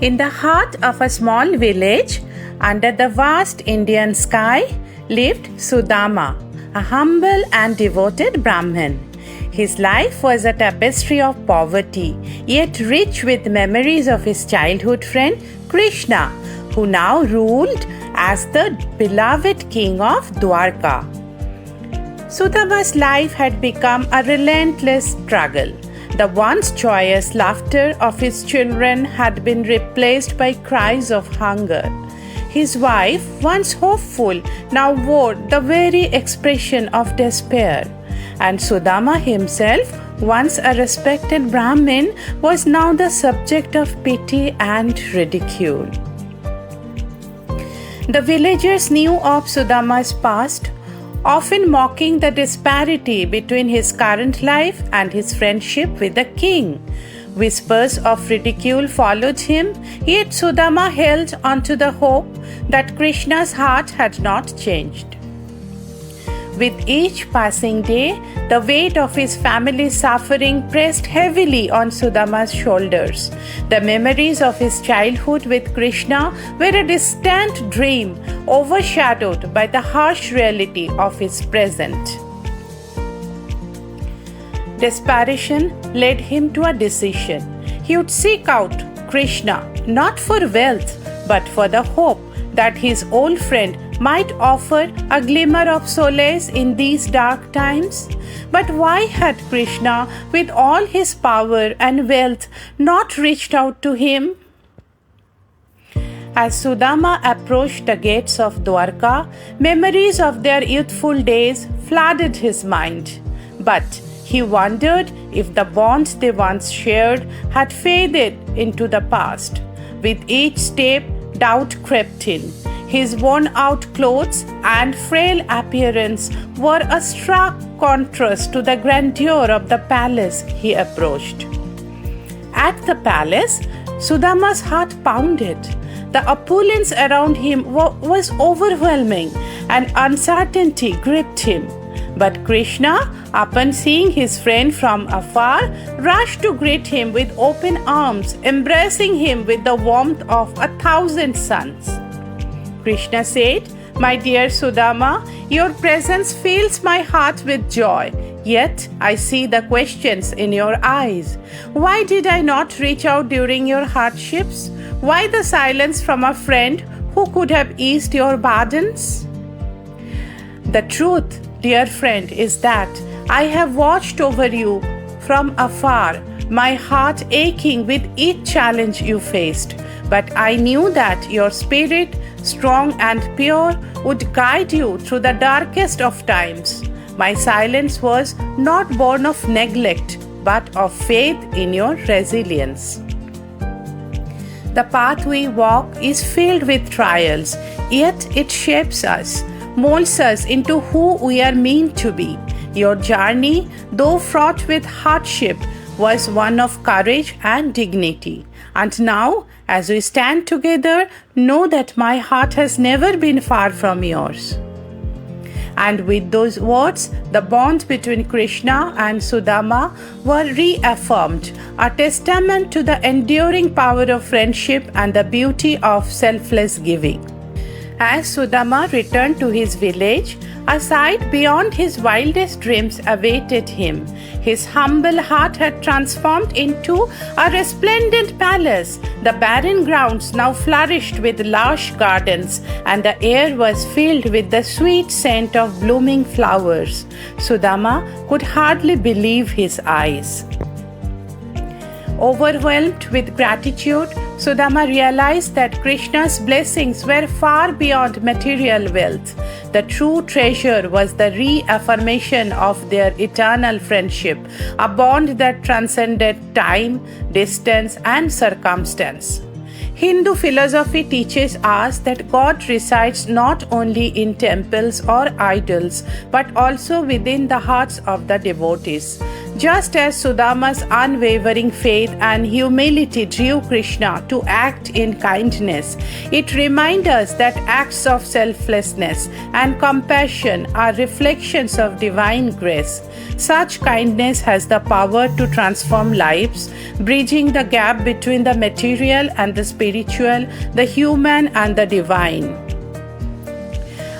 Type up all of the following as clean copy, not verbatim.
In the heart of a small village, under the vast Indian sky, lived Sudama, a humble and devoted Brahmin. His life was a tapestry of poverty, yet rich with memories of his childhood friend Krishna, who now ruled as the beloved king of Dwarka. Sudama's life had become a relentless struggle. The once joyous laughter of his children had been replaced by cries of hunger. His wife, once hopeful, now wore the very expression of despair. And Sudama himself, once a respected Brahmin, was now the subject of pity and ridicule. The villagers knew of Sudama's past, often mocking the disparity between his current life and his friendship with the king. Whispers of ridicule followed him, yet Sudama held onto the hope that Krishna's heart had not changed. With each passing day, the weight of his family's suffering pressed heavily on Sudama's shoulders. The memories of his childhood with Krishna were a distant dream, overshadowed by the harsh reality of his present. Desperation led him to a decision. He would seek out Krishna, not for wealth, but for the hope that his old friend might offer a glimmer of solace in these dark times. But why had Krishna, with all his power and wealth, not reached out to him? As Sudama approached the gates of Dwarka, memories of their youthful days flooded his mind. But he wondered if the bonds they once shared had faded into the past. With each step, doubt crept in. His worn-out clothes and frail appearance were a stark contrast to the grandeur of the palace he approached. At the palace, Sudama's heart pounded. The opulence around him was overwhelming, and uncertainty gripped him. But Krishna, upon seeing his friend from afar, rushed to greet him with open arms, embracing him with the warmth of 1,000 suns. Krishna said, "My dear Sudama, your presence fills my heart with joy. Yet I see the questions in your eyes. Why did I not reach out during your hardships? Why the silence from a friend who could have eased your burdens?" The truth, dear friend, is that I have watched over you from afar, my heart aching with each challenge you faced. But I knew that your spirit, strong and pure, would guide you through the darkest of times. My silence was not born of neglect, but of faith in your resilience. The path we walk is filled with trials, yet it shapes us, molds us into who we are meant to be. Your journey, though fraught with hardship, was one of courage and dignity. And now, as we stand together, know that my heart has never been far from yours. And with those words, the bond between Krishna and Sudama were reaffirmed, a testament to the enduring power of friendship and the beauty of selfless giving. As Sudama returned to his village, a sight beyond his wildest dreams awaited him. His humble heart had transformed into a resplendent palace. The barren grounds now flourished with lush gardens, and the air was filled with the sweet scent of blooming flowers. Sudama could hardly believe his eyes. Overwhelmed with gratitude, Sudama realized that Krishna's blessings were far beyond material wealth. The true treasure was the reaffirmation of their eternal friendship, a bond that transcended time, distance, and circumstance. Hindu philosophy teaches us that God resides not only in temples or idols, but also within the hearts of the devotees. Just as Sudama's unwavering faith and humility drew Krishna to act in kindness, it reminds us that acts of selflessness and compassion are reflections of divine grace. Such kindness has the power to transform lives, bridging the gap between the material and the spiritual, the human and the divine.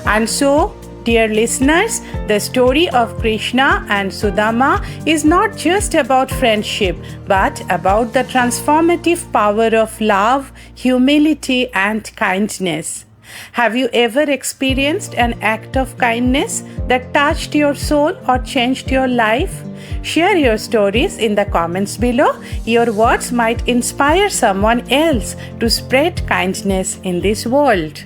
And so, dear listeners, the story of Krishna and Sudama is not just about friendship, but about the transformative power of love, humility, and kindness. Have you ever experienced an act of kindness that touched your soul or changed your life? Share your stories in the comments below. Your words might inspire someone else to spread kindness in this world.